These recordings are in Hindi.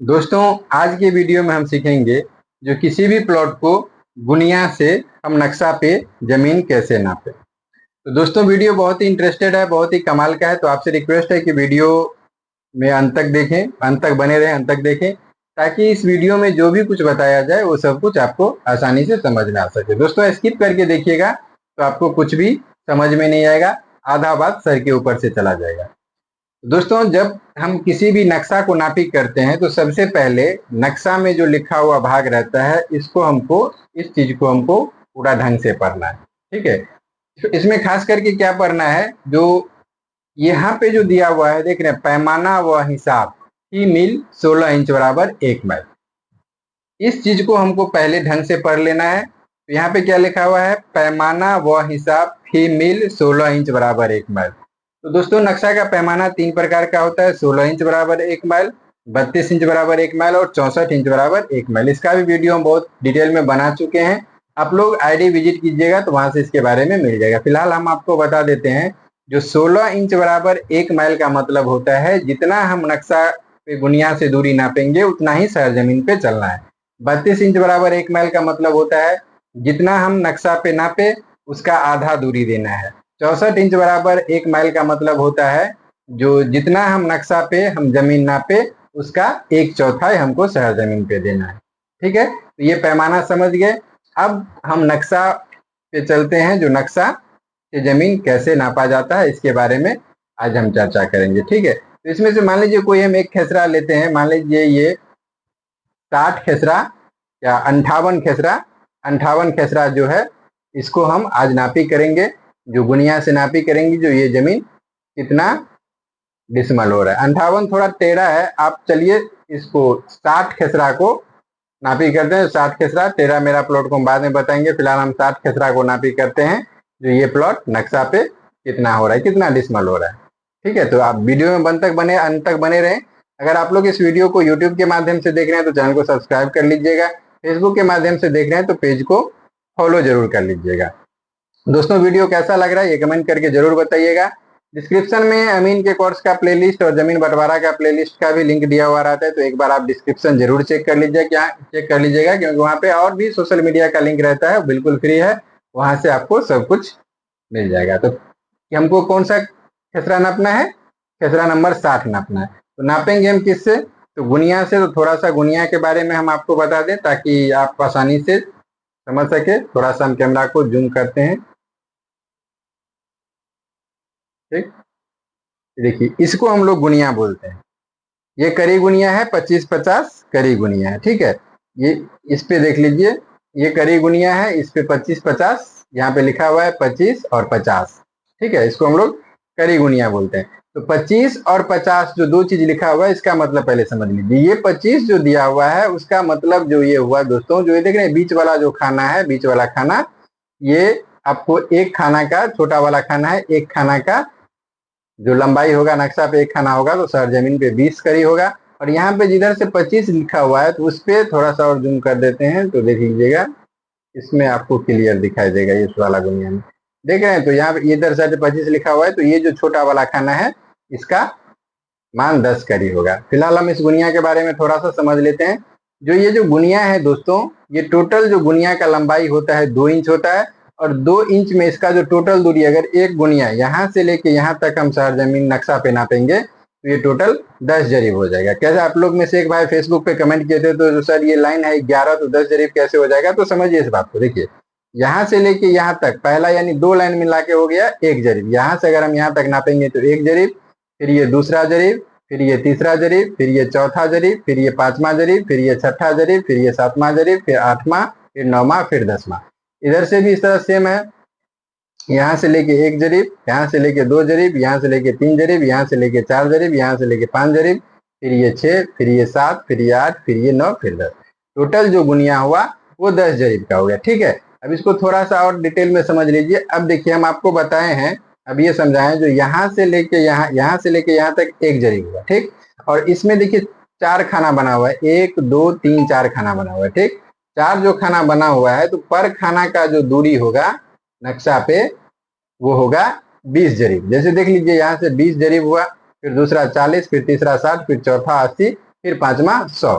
दोस्तों, आज के वीडियो में हम सीखेंगे जो किसी भी प्लॉट को गुनिया से हम नक्शा पे जमीन कैसे नापें। तो दोस्तों, वीडियो बहुत ही इंटरेस्टेड है, बहुत ही कमाल का है। तो आपसे रिक्वेस्ट है कि वीडियो में अंत तक देखें, अंत तक बने रहें, अंत तक देखें, ताकि इस वीडियो में जो भी कुछ बताया जाए वो सब कुछ आपको आसानी से समझ में आ सके। दोस्तों, स्किप करके देखिएगा तो आपको कुछ भी समझ में नहीं आएगा, आधा बात सर के ऊपर से चला जाएगा। दोस्तों, जब हम किसी भी नक्शा को नापी करते हैं तो सबसे पहले नक्शा में जो लिखा हुआ भाग रहता है इस चीज को हमको पूरा ढंग से पढ़ना है। ठीक है, तो इसमें खास करके क्या पढ़ना है, जो यहाँ पे जो दिया हुआ है देख रहे हैं, पैमाना व हिसाब की मील 16 इंच बराबर 1 माइल। इस चीज को हमको पहले ढंग से पढ़ लेना है। तो यहाँ पे क्या लिखा हुआ है, पैमाना व हिसाब फी मील 16 इंच बराबर 1 माइल। तो दोस्तों, नक्शा का पैमाना 3 प्रकार का होता है, 16 इंच बराबर 1 माइल, 32 इंच बराबर 1 माइल और 64 इंच बराबर 1 माइल। इसका भी वीडियो हम बहुत डिटेल में बना चुके हैं, आप लोग आईडी विजिट कीजिएगा तो वहां से इसके बारे में मिल जाएगा। फिलहाल हम आपको बता देते हैं, जो 16 इंच बराबर 1 माइल का मतलब होता है जितना हम नक्शा पे गुनिया से दूरी नापेंगे उतना ही सरजमीन पे चलना है। 32 इंच बराबर 1 माइल का मतलब होता है जितना हम नक्शा पे नापे उसका आधा दूरी देना है। 64 इंच बराबर 1 माइल का मतलब होता है जो जितना हम नक्शा पे हम जमीन नापे उसका 1/4 हमको सरजमीन पे देना है। ठीक है, तो ये पैमाना समझ गए। अब हम नक्शा पे चलते हैं, जो नक्शा से जमीन कैसे नापा जाता है इसके बारे में आज हम चर्चा करेंगे। ठीक है, तो इसमें से मान लीजिए कोई हम एक खेसरा लेते हैं, मान लीजिए ये 60 खेसरा या 58 खेसरा जो है, इसको हम आज नापी करेंगे, जो गुनिया से नापी करेंगे जो ये जमीन कितना डिसमल हो रहा है। 58 थोड़ा टेढ़ा है, आप चलिए इसको 60 खेसरा को नापी करते हैं। 60 खेसरा, टेढ़ा मेरा प्लॉट को हम बाद में बताएंगे, फिलहाल हम 60 खेसरा को नापी करते हैं जो ये प्लॉट नक्शा पे कितना हो रहा है, कितना डिसमल हो रहा है। ठीक है, तो आप वीडियो में अंत तक बने रहें। अगर आप लोग इस वीडियो को यूट्यूब के माध्यम से देख रहे हैं तो चैनल को सब्सक्राइब कर लीजिएगा, फेसबुक के माध्यम से देख रहे हैं तो पेज को फॉलो जरूर कर लीजिएगा। दोस्तों, वीडियो कैसा लग रहा है ये कमेंट करके जरूर बताइएगा। डिस्क्रिप्शन में अमीन के कोर्स का प्लेलिस्ट और जमीन बंटवारा का प्लेलिस्ट का भी लिंक दिया हुआ रहता है, तो एक बार आप डिस्क्रिप्शन जरूर चेक कर लीजिएगा, क्योंकि वहाँ पे और भी सोशल मीडिया का लिंक रहता है, बिल्कुल फ्री है, वहां से आपको सब कुछ मिल जाएगा। तो हमको कौन सा खेसरा नापना है, खेसरा नंबर 60 नापना है। तो नापेंगे हम किससे, तो गुनिया से। तो थोड़ा सा गुनिया के बारे में हम आपको बता दें ताकि आप आसानी से समझ सके। थोड़ा सा हम कैमरा को जूम करते हैं। ठीक, देखिए इसको हम लोग गुनिया बोलते हैं। ये करी गुनिया है, 25-50 करी गुनिया है। ठीक है, ये इस पे देख लीजिए, ये करी गुनिया है, इस पे 25-50 यहाँ पे लिखा हुआ है, 25 और 50। ठीक है, इसको हम लोग करी गुनिया बोलते हैं। तो 25 और 50 जो दो चीज लिखा हुआ है इसका मतलब पहले समझ लीजिए। ये 25 जो दिया हुआ है उसका मतलब जो ये हुआ दोस्तों, जो ये देख रहे हैं बीच वाला जो खाना है, बीच वाला खाना, ये आपको एक खाना का, छोटा वाला खाना है, एक खाना का जो लंबाई होगा नक्शा पे एक खाना होगा तो सरजमीन पे 20 करी होगा। और यहाँ पे जिधर से 25 लिखा हुआ है तो उस पे थोड़ा सा और जूम कर देते हैं तो देख लीजिएगा, इसमें आपको क्लियर दिखाई देगा ये वाला गुनिया में। देख रहे हैं, तो यहाँ पे इधर साइड 25 लिखा हुआ है, तो ये जो छोटा वाला खाना है इसका मान 10 करी होगा। फिलहाल हम इस गुनिया के बारे में थोड़ा सा समझ लेते हैं। जो ये जो गुनिया है दोस्तों, ये टोटल जो गुनिया का लंबाई होता है 2 इंच होता है, और 2 इंच में इसका जो टोटल दूरी, अगर एक गुनिया यहाँ से लेके यहाँ तक हम सरजमीन नक्शा पे नापेंगे तो ये टोटल 10 जरीब हो जाएगा। कैसे, आप लोग में से एक भाई फेसबुक पे कमेंट किए थे तो सर ये लाइन है 11 तो 10 जरीब कैसे हो जाएगा, तो समझिए इस बात को। देखिए, यहाँ से लेके यहाँ तक पहला यानी 2 लाइन मिला के हो गया 1 जरीब। यहाँ से अगर हम यहाँ तक नापेंगे तो 1 जरीब, फिर ये दूसरा जरीब, फिर ये तीसरा जरीब, फिर ये चौथा जरीब, फिर ये 5वां जरीब, फिर ये 6ठा जरीब, फिर ये 7वां जरीब, फिर 8वां, फिर 9वां, फिर 10वां। इधर से भी इस तरह सेम है, यहाँ से लेके 1 जरीब, यहाँ से लेके 2 जरीब, यहाँ से लेके 3 जरीब, यहाँ से लेके 4 जरीब, यहाँ से लेके 5 जरीब, फिर ये 6, फिर ये 7, फिर ये 8, फिर ये 9, फिर 10। टोटल जो गुनिया हुआ वो 10 जरीब का हो गया। ठीक है, अब इसको थोड़ा सा और डिटेल में समझ लीजिए। अब देखिए, हम आपको बताए हैं, अब ये समझाएं, जो यहाँ से लेके यहाँ से लेके यहाँ तक 1 जरीब हुआ। ठीक, और इसमें देखिए 4 खाना बना हुआ है, 1 2 3 4 खाना बना हुआ है। ठीक, 4 जो खाना बना हुआ है तो पर खाना का जो दूरी होगा नक्शा पे वो होगा 20 जरीब। जैसे देख लीजिए, यहाँ से 20 जरीब हुआ, फिर दूसरा 40, फिर तीसरा 60, फिर चौथा 80, फिर पांचवा 100,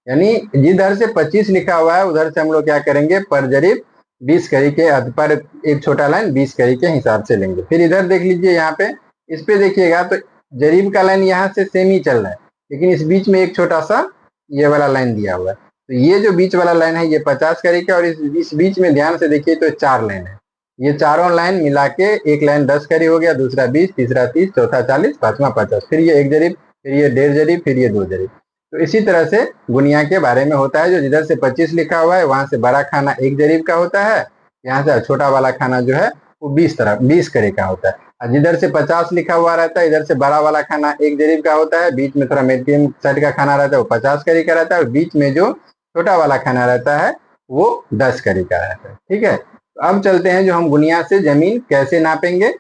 यानी जिधर से 25 लिखा हुआ है उधर से हम लोग क्या करेंगे, पर जरीब 20 करी के, पर एक छोटा लाइन 20 करी के हिसाब से लेंगे। फिर इधर देख लीजिए, यहाँ पे इस पे देखिएगा तो जरीब का लाइन यहाँ से सेम ही चल रहा है, लेकिन इस बीच में एक छोटा सा ये वाला लाइन दिया हुआ है। तो ये जो बीच वाला लाइन है ये 50 करी का, और इस बीच में ध्यान से देखिए तो 4 लाइन है। ये चारों लाइन मिला के एक लाइन 10 करी हो गया, दूसरा 20, तीसरा 30, चौथा 40, पांचवा 50, फिर ये 1 जरीब, फिर ये 1.5 जरीब, फिर ये 2 जरीब। तो इसी तरह से गुनिया के बारे में होता है। जो जिधर से 25 लिखा हुआ है वहां से बड़ा खाना 1 जरीब का होता है, यहाँ से छोटा वाला खाना जो है वो 20 करी का होता है। और जिधर से 50 लिखा हुआ रहता है इधर से बड़ा वाला खाना 1 जरीब का होता है, बीच में थोड़ा मीडियम साइड का खाना रहता है वो 50 करी का रहता है, और बीच में जो छोटा वाला खाना रहता है वो 10 करी का रहता है। ठीक है, तो अब चलते हैं जो हम गुनिया से जमीन कैसे नापेंगे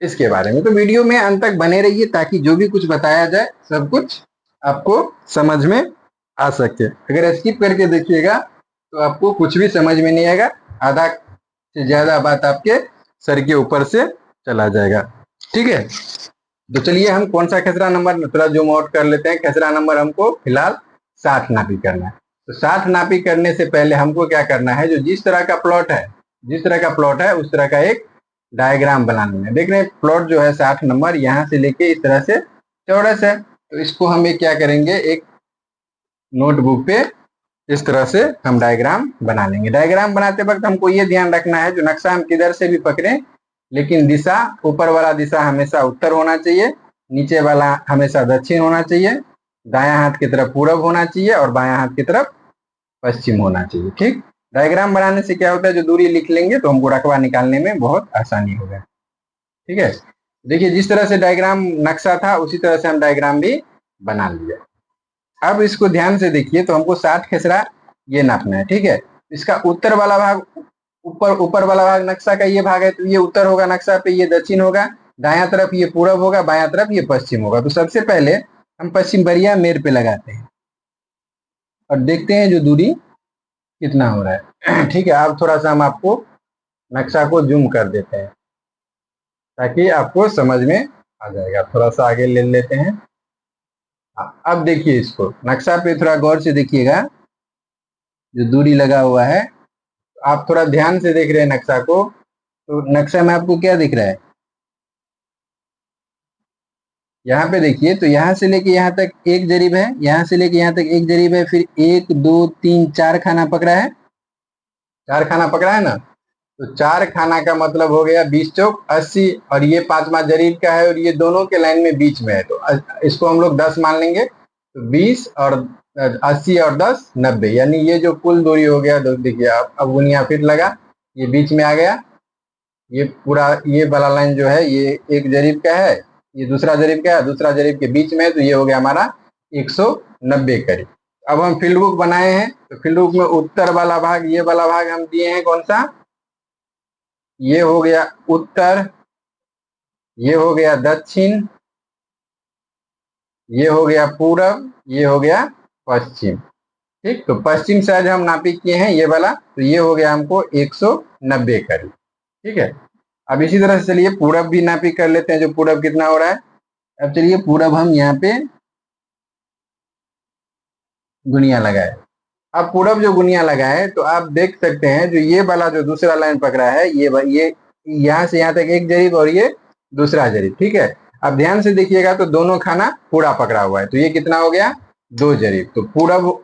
इसके बारे में। तो वीडियो में अंत तक बने रहिए ताकि जो भी कुछ बताया जाए सब कुछ आपको समझ में आ सके। अगर स्किप करके देखिएगा तो आपको कुछ भी समझ में नहीं आएगा, आधा से ज्यादा बात आपके सर के ऊपर से चला जाएगा। ठीक है, तो चलिए हम कौन सा खेसरा नंबर थोड़ा जूम आउट कर लेते हैं। खेसरा नंबर हमको फिलहाल 60 नापी करना है। तो 60 नापी करने से पहले हमको क्या करना है, जो जिस तरह का प्लॉट है उस तरह का एक डायग्राम बनाना है। देख रहे हैं प्लॉट जो है 60 नंबर यहाँ से लेके इस तरह से चौरस है। तो इसको हम एक क्या करेंगे, एक नोटबुक पे इस तरह से हम डायग्राम बना लेंगे। डायग्राम बनाते वक्त हमको ये ध्यान रखना है जो नक्शा हम किधर से भी पकड़े, लेकिन दिशा, ऊपर वाला दिशा हमेशा उत्तर होना चाहिए, नीचे वाला हमेशा दक्षिण होना चाहिए, दायां हाथ की तरफ पूरब होना चाहिए और बायां हाथ की तरफ पश्चिम होना चाहिए। ठीक, डायग्राम बनाने से क्या होता है, जो दूरी लिख लेंगे तो हमको रकबा निकालने में बहुत आसानी होगा। ठीक है, देखिए जिस तरह से डायग्राम नक्शा था उसी तरह से हम डायग्राम भी बना लिया। अब इसको ध्यान से देखिए, तो हमको 60 खेसरा ये नापना है। ठीक है, इसका उत्तर वाला भाग, ऊपर वाला भाग नक्शा का ये भाग है तो ये उत्तर होगा नक्शा पे, ये दक्षिण होगा, दायां तरफ ये पूरब होगा, बायां तरफ ये पश्चिम होगा। तो सबसे पहले हम पश्चिम बरिया मेर पे लगाते हैं और देखते हैं जो दूरी कितना हो रहा है। ठीक है, अब थोड़ा सा हम आपको नक्शा को जूम कर देते हैं ताकि आपको समझ में आ जाएगा। थोड़ा सा आगे ले लेते हैं। अब देखिए इसको नक्शा पे थोड़ा गौर से देखिएगा, जो दूरी लगा हुआ है आप थोड़ा ध्यान से देख रहे हैं नक्शा को, तो नक्शा में आपको क्या दिख रहा है, यहाँ पे देखिए तो यहाँ से लेके यहाँ तक 1 जरीब है, यहाँ से लेके यहाँ तक 1 जरीब है, फिर 1 2 3 4 खाना पकड़ा है, 4 खाना पकड़ा है ना। तो 4 खाना का मतलब हो गया 20 चौक 80, और ये 5वां जरीब का है और ये दोनों के लाइन में बीच में है, तो इसको हम लोग 10 मान लेंगे। तो 20 और 80 और 10 90, यानी ये जो कुल दूरी हो गया, देखिए अब गुनिया फिट लगा, ये बीच में आ गया, ये पूरा ये वाला लाइन जो है ये 1 जरीब का है, ये दूसरा जरीब का है, दूसरा जरीब के बीच में, तो ये हो गया हमारा 190 करीब। अब हम फील्ड बुक बनाए हैं, तो फील्ड बुक में उत्तर वाला भाग, ये वाला भाग हम दिए हैं कौन सा, ये हो गया उत्तर, ये हो गया दक्षिण, ये हो गया पूरब, ये हो गया पश्चिम। ठीक, तो पश्चिम साइड हम नापी किए हैं ये वाला, तो ये हो गया हमको 190 करीब। ठीक है, अब इसी तरह से चलिए पूरब भी नापी कर लेते हैं, जो पूरब कितना हो रहा है। अब चलिए पूरब हम यहाँ पे गुनिया लगाए। अब पूरब जो गुनिया लगाए तो आप देख सकते हैं जो ये वाला जो दूसरा लाइन पकड़ा है, ये यहाँ से यहाँ तक 1 जरीब और ये दूसरा जरीब। ठीक है, अब ध्यान से देखिएगा तो दोनों खाना पूरा पकड़ा हुआ है, तो ये कितना हो गया 2 जरीब। तो पूरब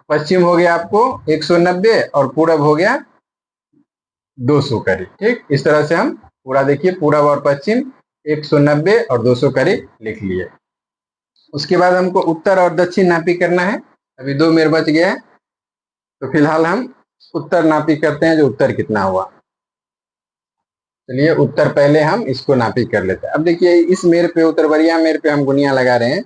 पश्चिम हो गया आपको 190 और पूरब हो गया 200 करीब। ठीक, इस तरह से हम पूरा देखिए पूरब और पश्चिम 190 और 200 करीब लिख लिए। उसके बाद हमको उत्तर और दक्षिण नापी करना है। अभी 2 मेर बच गया है, तो फिलहाल हम उत्तर नापी करते हैं, जो उत्तर कितना हुआ। चलिए उत्तर पहले हम इसको नापी कर लेते हैं। अब देखिए इस मेर पे, उत्तरबरिया मेर पे हम गुनिया लगा रहे हैं।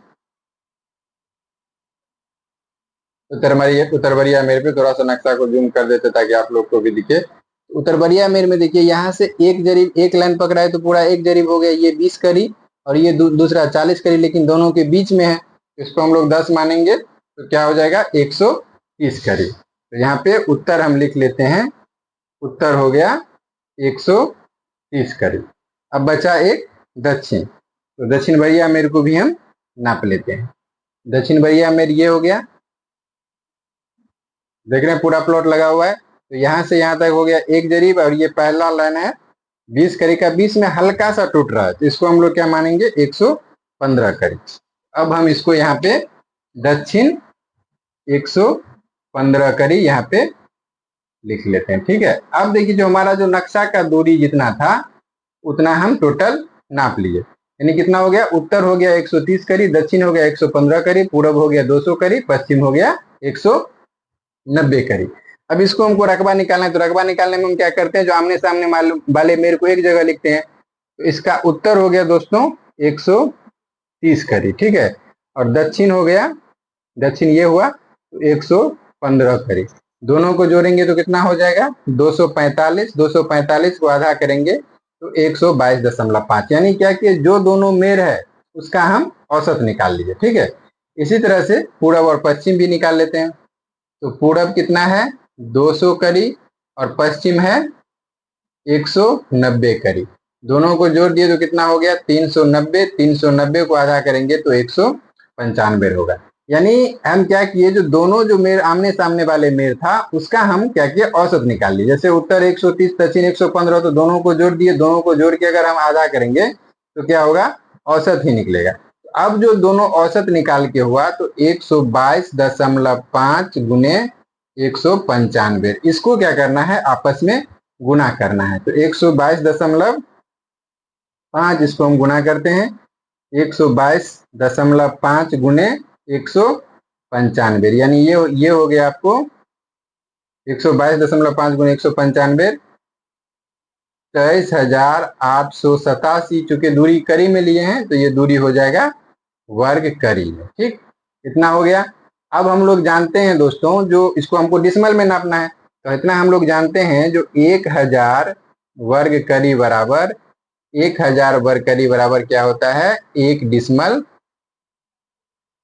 उत्तरबरिया मेर पे थोड़ा सा नक्शा को जूम कर देते ताकि आप लोग को भी दिखे। उत्तरबरिया मेर में देखिए यहाँ से 1 जरीब, 1 लाइन पकड़ा है तो पूरा 1 जरीब हो गया, ये 20 करी और ये दूसरा 40 करी, लेकिन दोनों के बीच में है, इसको हम लोग 10 मानेंगे तो क्या हो जाएगा 130 करी। तो यहाँ पे उत्तर हम लिख लेते हैं, उत्तर हो गया 130 करी। अब बचा एक दक्षिण, तो दक्षिण बरिया मेर को भी हम नाप लेते हैं। दक्षिण बरिया मेर ये हो गया, देख रहे हैं पूरा प्लॉट लगा हुआ है। तो यहाँ से यहाँ तक हो गया 1 जरीब, और ये पहला लाइन है 20 करी का, 20 में हल्का सा टूट रहा है, तो इसको हम लोग क्या मानेंगे 115 करी। अब हम इसको यहाँ पे दक्षिण 115 करी यहाँ पे लिख लेते हैं, ठीक है। अब देखिए जो हमारा जो नक्शा का दूरी जितना था उतना हम टोटल नाप लिए, यानी कितना हो गया, उत्तर हो गया 130 करी, दक्षिण हो गया 115 करी, पूरब हो गया 200 करी, पश्चिम हो गया 190 करी। अब इसको हमको रकबा निकालना है, तो रकबा निकालने में हम क्या करते हैं, जो आमने सामने वाले मेरे को एक जगह लिखते हैं। तो इसका उत्तर हो गया दोस्तों 130 करी, ठीक है, और दक्षिण हो गया, दक्षिण ये हुआ तो 115 करी। दोनों को जोड़ेंगे तो कितना हो जाएगा 245, 245 को आधा करेंगे तो 122.5, यानी क्या कि जो दोनों मेर है उसका हम औसत निकाल लीजिए, ठीक है। इसी तरह से पूरब और पश्चिम भी निकाल लेते हैं। तो पूरब कितना है 200 करी और पश्चिम है 190 करी, दोनों को जोड़ दिए तो कितना हो गया 390, 390 को आधा करेंगे तो 195 होगा। यानी हम क्या किए, जो दोनों जो मेर आमने सामने वाले मेर था उसका हम क्या किए औसत निकाल लिए। जैसे उत्तर 130, दक्षिण 115, तो दोनों को जोड़ दिए, दोनों को जोड़ के अगर हम आधा करेंगे तो क्या होगा औसत ही निकलेगा। अब जो दोनों औसत निकाल के हुआ तो 122.5 गुने 195, इसको क्या करना है आपस में गुना करना है। तो 122.5 इसको हम गुना करते हैं, 122.5 गुने 195, यानी ये हो गया आपको 122.5 गुने 195 23,887, चूंकि दूरी करी में लिए हैं तो ये दूरी हो जाएगा वर्ग करी में, ठीक, इतना हो गया। अब हम लोग जानते हैं दोस्तों, जो इसको हमको डिसमल में नापना है, तो इतना हम लोग जानते हैं, जो 1000 वर्ग करी बराबर 1000 वर्ग करी बराबर क्या होता है 1 डिसमल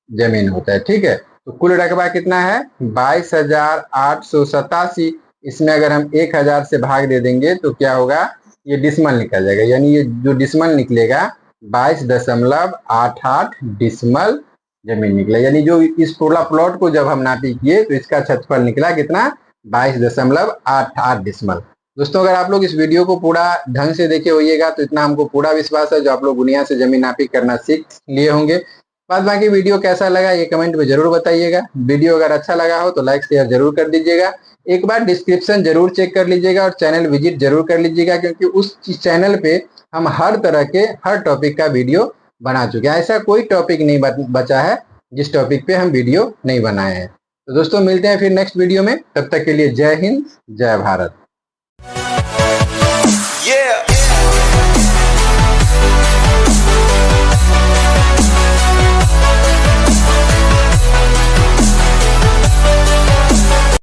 जमीन होता है, ठीक है। तो कुल रकबा कितना है 22,887, इसमें अगर हम 1000 से भाग दे देंगे तो क्या होगा ये डिसमल निकल जाएगा, यानी ये जो डिसमल निकलेगा 22.88 डिसमल जमीन निकला। यानी जो इस पूरा प्लॉट को जब हम नापी किए तो इसका क्षेत्रफल निकला कितना 22.88 डिसमल। दोस्तों अगर आप लोग इस वीडियो को पूरा ढंग से देखे होइएगा तो इतना हमको पूरा विश्वास है जो आप लोग गुनिया से जमीन नापी करना सीख लिए होंगे। बाद बाकी वीडियो कैसा लगा ये कमेंट में जरूर बताइएगा। वीडियो अगर अच्छा लगा हो तो लाइक शेयर जरूर कर दीजिएगा। एक बार डिस्क्रिप्शन जरूर चेक कर लीजिएगा और चैनल विजिट जरूर कर लीजिएगा, क्योंकि उस चैनल पे हम हर तरह के हर टॉपिक का वीडियो बना चुके हैं। ऐसा कोई टॉपिक नहीं बचा है जिस टॉपिक पे हम वीडियो नहीं बनाए हैं। तो दोस्तों मिलते हैं फिर नेक्स्ट वीडियो में, तब तक के लिए जय हिंद जय भारत।